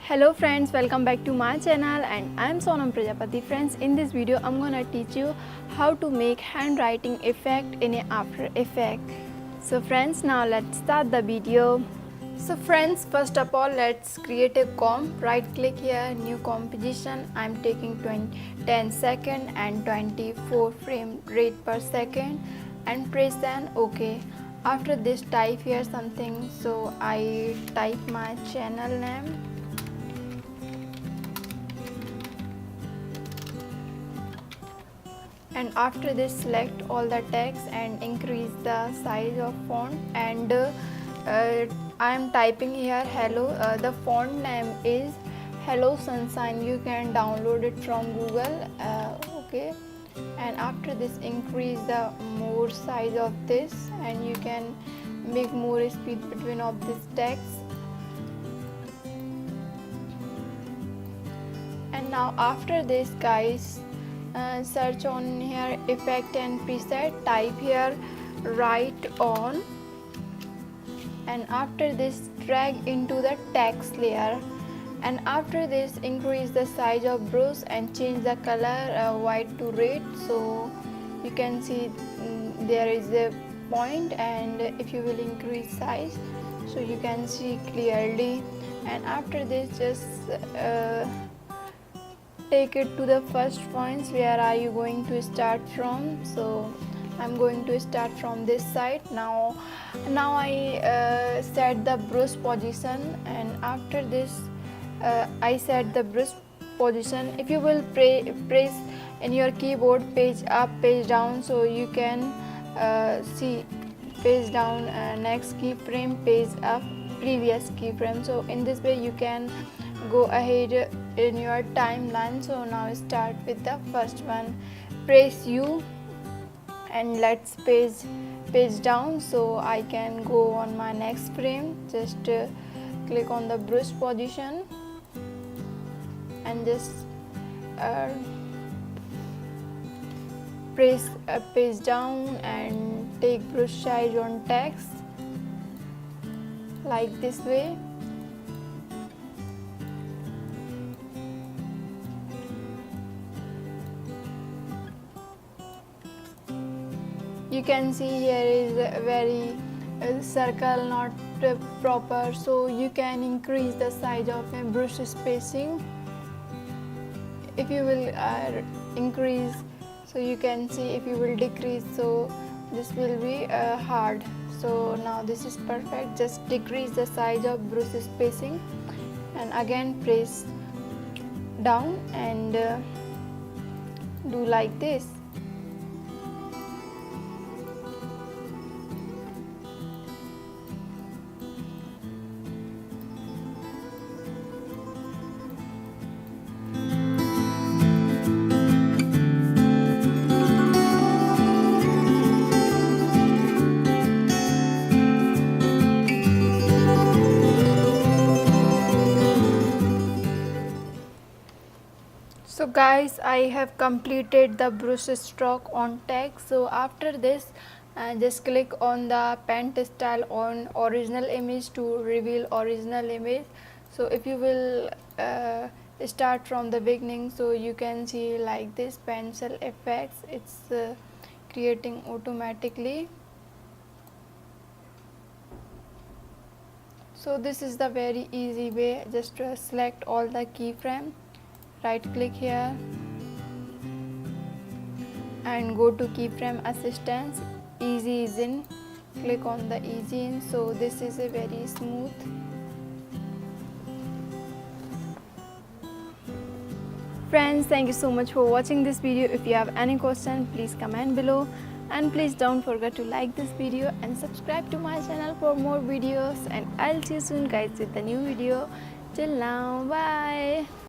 Hello friends, welcome back to my channel and I am Sonam Prajapati. Friends, in this video I'm gonna teach you how to make handwriting effect in After Effects. So friends, now let's start the video. So friends, first of all let's create a comp. Right click here, new composition. I'm taking 10 second and 24 frame rate per second and press then OK. After this, type here something, so I type my channel name. And after this, select all the text and increase the size of font. And I am typing here hello. The font name is Hello Sunshine. You can download it from Google. Okay. And after this, increase the more size of this, and you can make more speed between of this text. And now after this, guys, search on here effect and preset, type here write on, and after this drag into the text layer, and after this increase the size of brush and change the color white to red. So you can see there is a point, and if you will increase size so you can see clearly. And after this, just take it to the first points. Where are you going to start from? So I'm going to start from this side. Now I set the brush position, and after this I set the brush position. If you will press in your keyboard page up, page down, so you can see page down, next keyframe, page up, previous keyframe. So in this way you can go ahead in your timeline. So now start with the first one. Press U and let's page down, so I can go on my next frame. Just click on the brush position and just press page down and take brush size on text like this way. You can see here is a very circle not proper, so you can increase the size of a brush spacing. If you will increase, so you can see. If you will decrease, so this will be hard. So now this is perfect. Just decrease the size of brush spacing and again press down and do like this. So guys, I have completed the brush stroke on text. So after this, just click on the pen style on original image to reveal original image. So if you will start from the beginning, so you can see like this pencil effects, it's creating automatically. So this is the very easy way. Just select all the keyframe, right click here and go to keyframe assistance, easy is in, click on the easy in. So this is a very smooth. Friends, thank you so much for watching this video. If you have any question, please comment below, and please don't forget to like this video and subscribe to my channel for more videos, and I'll see you soon guys with the new video. Till now, bye.